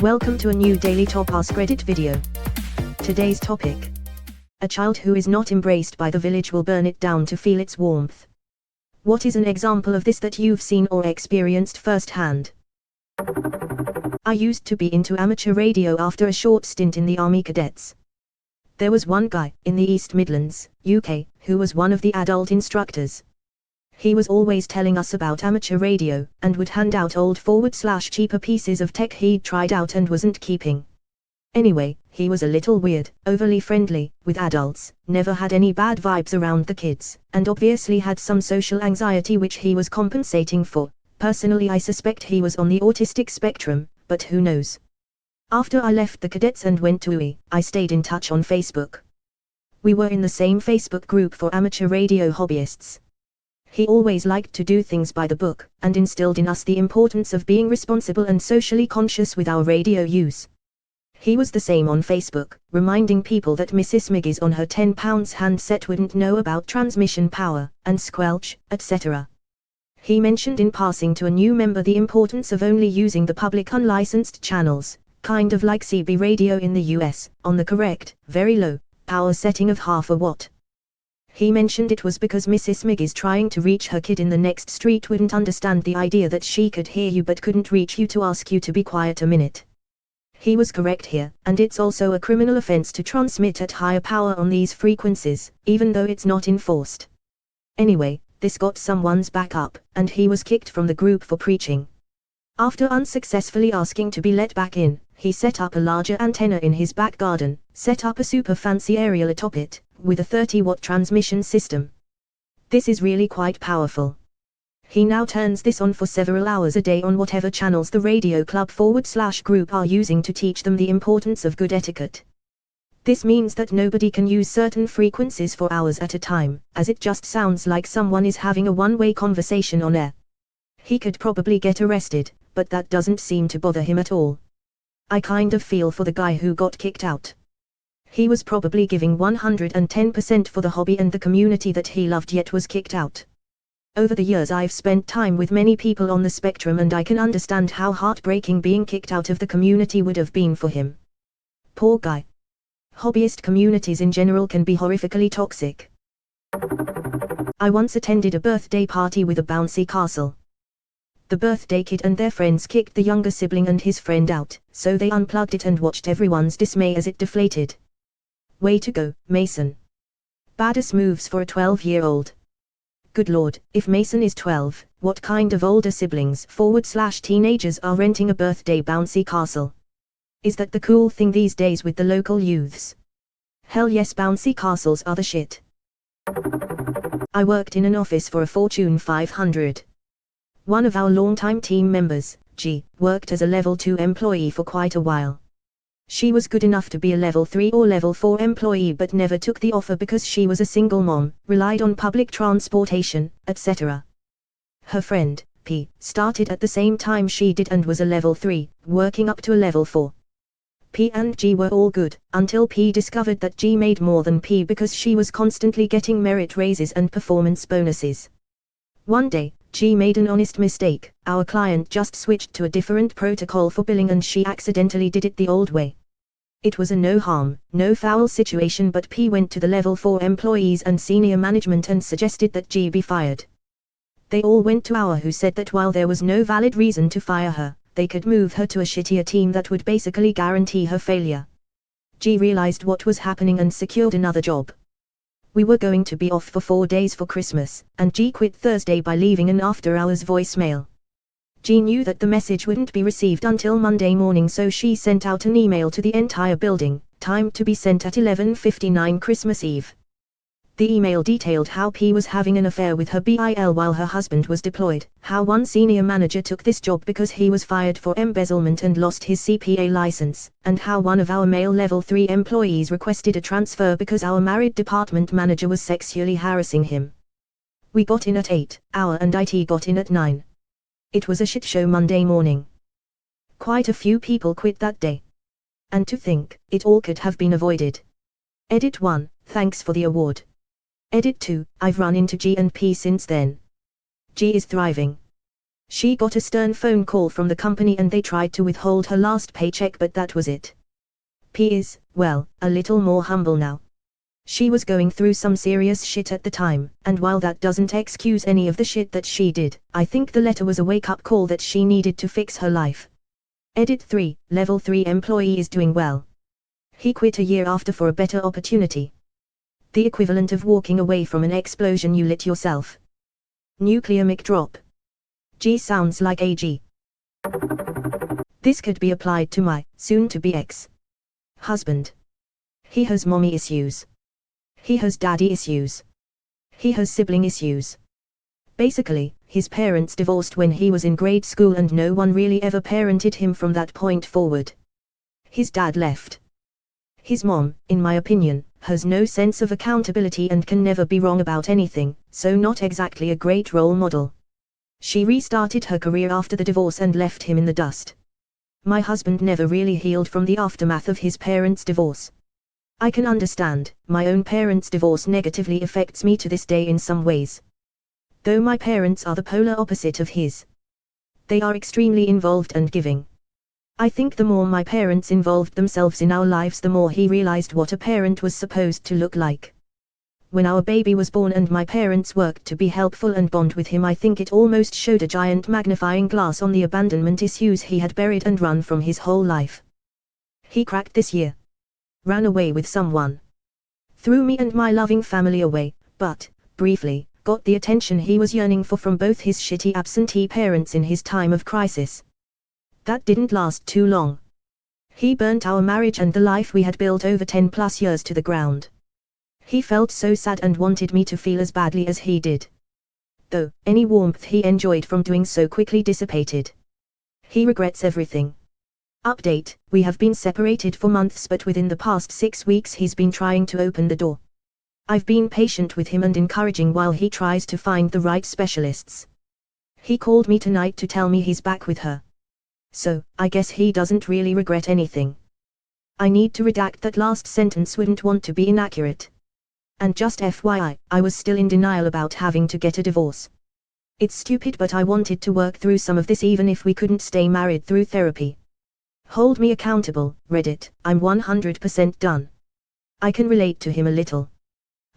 Welcome to a new Daily Top Askreddit video. Today's topic. A child who is not embraced by the village will burn it down to feel its warmth. What is an example of this that you've seen or experienced firsthand? I used to be into amateur radio after a short stint in the Army Cadets. There was one guy, in the East Midlands, UK, who was one of the adult instructors. He was always telling us about amateur radio, and would hand out old/cheaper pieces of tech he'd tried out and wasn't keeping. Anyway, he was a little weird, overly friendly, with adults, never had any bad vibes around the kids, and obviously had some social anxiety which he was compensating for. Personally, I suspect he was on the autistic spectrum, but who knows. After I left the cadets and went to UE, I stayed in touch on Facebook. We were in the same Facebook group for amateur radio hobbyists. He always liked to do things by the book, and instilled in us the importance of being responsible and socially conscious with our radio use. He was the same on Facebook, reminding people that Mrs. Miggy's on her £10 handset wouldn't know about transmission power, and squelch, etc. He mentioned in passing to a new member the importance of only using the public unlicensed channels, kind of like CB radio in the US, on the correct, very low, power setting of half a watt. He mentioned it was because Mrs. Miggy's trying to reach her kid in the next street wouldn't understand the idea that she could hear you but couldn't reach you to ask you to be quiet a minute. He was correct here, and it's also a criminal offense to transmit at higher power on these frequencies, even though it's not enforced. Anyway, this got someone's back up, and he was kicked from the group for preaching. After unsuccessfully asking to be let back in, he set up a larger antenna in his back garden, set up a super fancy aerial atop it, with a 30-watt transmission system. This is really quite powerful. He now turns this on for several hours a day on whatever channels the radio club/group are using to teach them the importance of good etiquette. This means that nobody can use certain frequencies for hours at a time, as it just sounds like someone is having a one-way conversation on air. He could probably get arrested, but that doesn't seem to bother him at all. I kind of feel for the guy who got kicked out. He was probably giving 110% for the hobby and the community that he loved, yet was kicked out. Over the years I've spent time with many people on the spectrum, and I can understand how heartbreaking being kicked out of the community would have been for him. Poor guy. Hobbyist communities in general can be horrifically toxic. I once attended a birthday party with a bouncy castle. The birthday kid and their friends kicked the younger sibling and his friend out, so they unplugged it and watched everyone's dismay as it deflated. Way to go, Mason. Badass moves for a 12-year-old. Good lord, if Mason is 12, what kind of older siblings/teenagers are renting a birthday bouncy castle? Is that the cool thing these days with the local youths? Hell yes, bouncy castles are the shit. I worked in an office for a Fortune 500. One of our longtime team members, G, worked as a level 2 employee for quite a while. She was good enough to be a level 3 or level 4 employee but never took the offer because she was a single mom, relied on public transportation, etc. Her friend, P, started at the same time she did and was a level 3, working up to a level 4. P and G were all good, until P discovered that G made more than P because she was constantly getting merit raises and performance bonuses. One day, G made an honest mistake. Our client just switched to a different protocol for billing and she accidentally did it the old way. It was a no harm, no foul situation, but P went to the level 4 employees and senior management and suggested that G be fired. They all went to our who said that while there was no valid reason to fire her, they could move her to a shittier team that would basically guarantee her failure. G realized what was happening and secured another job. We were going to be off for 4 days for Christmas, and G quit Thursday by leaving an after-hours voicemail. G knew that the message wouldn't be received until Monday morning, so she sent out an email to the entire building, timed to be sent at 11:59 Christmas Eve. The email detailed how P was having an affair with her BIL while her husband was deployed, how one senior manager took this job because he was fired for embezzlement and lost his CPA license, and how one of our male level 3 employees requested a transfer because our married department manager was sexually harassing him. We got in at 8, our and IT got in at 9. It was a shit show Monday morning. Quite a few people quit that day. And to think, it all could have been avoided. Edit 1, thanks for the award. Edit 2, I've run into G and P since then. G is thriving. She got a stern phone call from the company and they tried to withhold her last paycheck, but that was it. P is, well, a little more humble now. She was going through some serious shit at the time, and while that doesn't excuse any of the shit that she did, I think the letter was a wake-up call that she needed to fix her life. Edit 3, Level 3 employee is doing well. He quit a year after for a better opportunity. The equivalent of walking away from an explosion you lit yourself. Nuclear mic drop. G sounds like AG. This could be applied to my soon-to-be ex-husband. He has mommy issues. He has daddy issues. He has sibling issues. Basically, his parents divorced when he was in grade school and no one really ever parented him from that point forward. His dad left. His mom, in my opinion, has no sense of accountability and can never be wrong about anything, so not exactly a great role model. She restarted her career after the divorce and left him in the dust. My husband never really healed from the aftermath of his parents' divorce. I can understand, my own parents' divorce negatively affects me to this day in some ways. Though my parents are the polar opposite of his. They are extremely involved and giving. I think the more my parents involved themselves in our lives, the more he realized what a parent was supposed to look like. When our baby was born and my parents worked to be helpful and bond with him, I think it almost showed a giant magnifying glass on the abandonment issues he had buried and run from his whole life. He cracked this year. Ran away with someone. Threw me and my loving family away, but, briefly, got the attention he was yearning for from both his shitty absentee parents in his time of crisis. That didn't last too long. He burnt our marriage and the life we had built over 10+ years to the ground. He felt so sad and wanted me to feel as badly as he did. Though, any warmth he enjoyed from doing so quickly dissipated. He regrets everything. Update, we have been separated for months, but within the past 6 weeks he's been trying to open the door. I've been patient with him and encouraging while he tries to find the right specialists. He called me tonight to tell me he's back with her. So, I guess he doesn't really regret anything. I need to redact that last sentence, wouldn't want to be inaccurate. And just FYI, I was still in denial about having to get a divorce. It's stupid, but I wanted to work through some of this even if we couldn't stay married through therapy. Hold me accountable, Reddit, I'm 100% done. I can relate to him a little.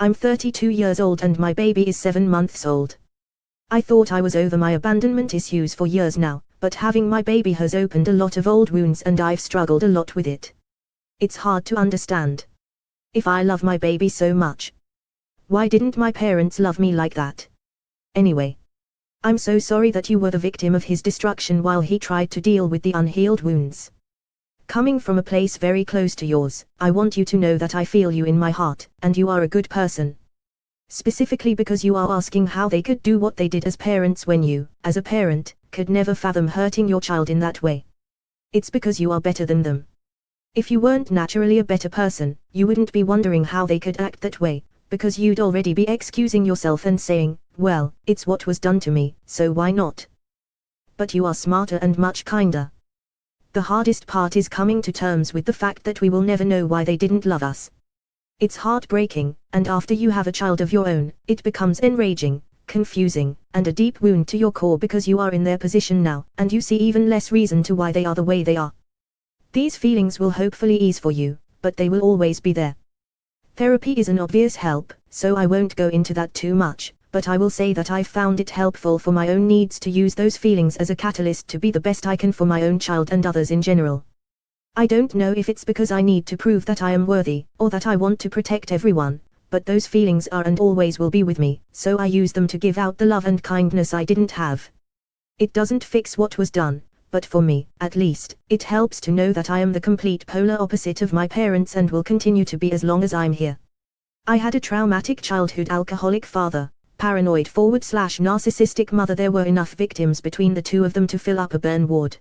I'm 32 years old and my baby is 7 months old. I thought I was over my abandonment issues for years now, but having my baby has opened a lot of old wounds and I've struggled a lot with it. It's hard to understand. If I love my baby so much, why didn't my parents love me like that? Anyway, I'm so sorry that you were the victim of his destruction while he tried to deal with the unhealed wounds. Coming from a place very close to yours, I want you to know that I feel you in my heart, and you are a good person. Specifically because you are asking how they could do what they did as parents when you, as a parent, could never fathom hurting your child in that way. It's because you are better than them. If you weren't naturally a better person, you wouldn't be wondering how they could act that way, because you'd already be excusing yourself and saying, well, it's what was done to me, so why not? But you are smarter and much kinder. The hardest part is coming to terms with the fact that we will never know why they didn't love us. It's heartbreaking, and after you have a child of your own, it becomes enraging, confusing, and a deep wound to your core because you are in their position now, and you see even less reason to why they are the way they are. These feelings will hopefully ease for you, but they will always be there. Therapy is an obvious help, so I won't go into that too much, but I will say that I've found it helpful for my own needs to use those feelings as a catalyst to be the best I can for my own child and others in general. I don't know if it's because I need to prove that I am worthy, or that I want to protect everyone, but those feelings are and always will be with me, so I use them to give out the love and kindness I didn't have. It doesn't fix what was done, but for me, at least, it helps to know that I am the complete polar opposite of my parents and will continue to be as long as I'm here. I had a traumatic childhood, alcoholic father, paranoid / narcissistic mother. There were enough victims between the two of them to fill up a burn ward.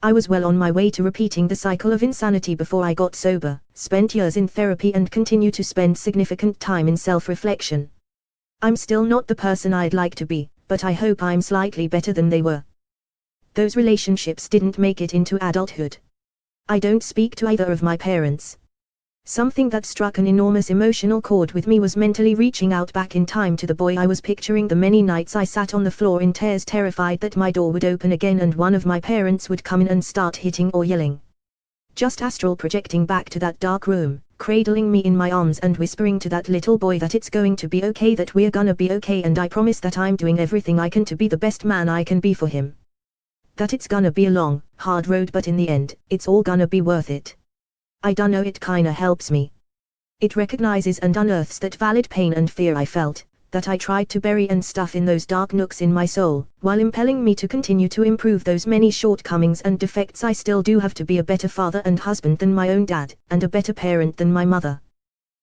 I was well on my way to repeating the cycle of insanity before I got sober, spent years in therapy and continue to spend significant time in self-reflection. I'm still not the person I'd like to be, but I hope I'm slightly better than they were. Those relationships didn't make it into adulthood. I don't speak to either of my parents. Something that struck an enormous emotional chord with me was mentally reaching out back in time to the boy I was picturing. The many nights I sat on the floor in tears, terrified that my door would open again and one of my parents would come in and start hitting or yelling. Just astral projecting back to that dark room, cradling me in my arms and whispering to that little boy that it's going to be okay, that we're gonna be okay, and I promise that I'm doing everything I can to be the best man I can be for him. That it's gonna be a long, hard road, but in the end, it's all gonna be worth it. I dunno, it kinda helps me. It recognizes and unearths that valid pain and fear I felt, that I tried to bury and stuff in those dark nooks in my soul, while impelling me to continue to improve those many shortcomings and defects I still do have, to be a better father and husband than my own dad, and a better parent than my mother.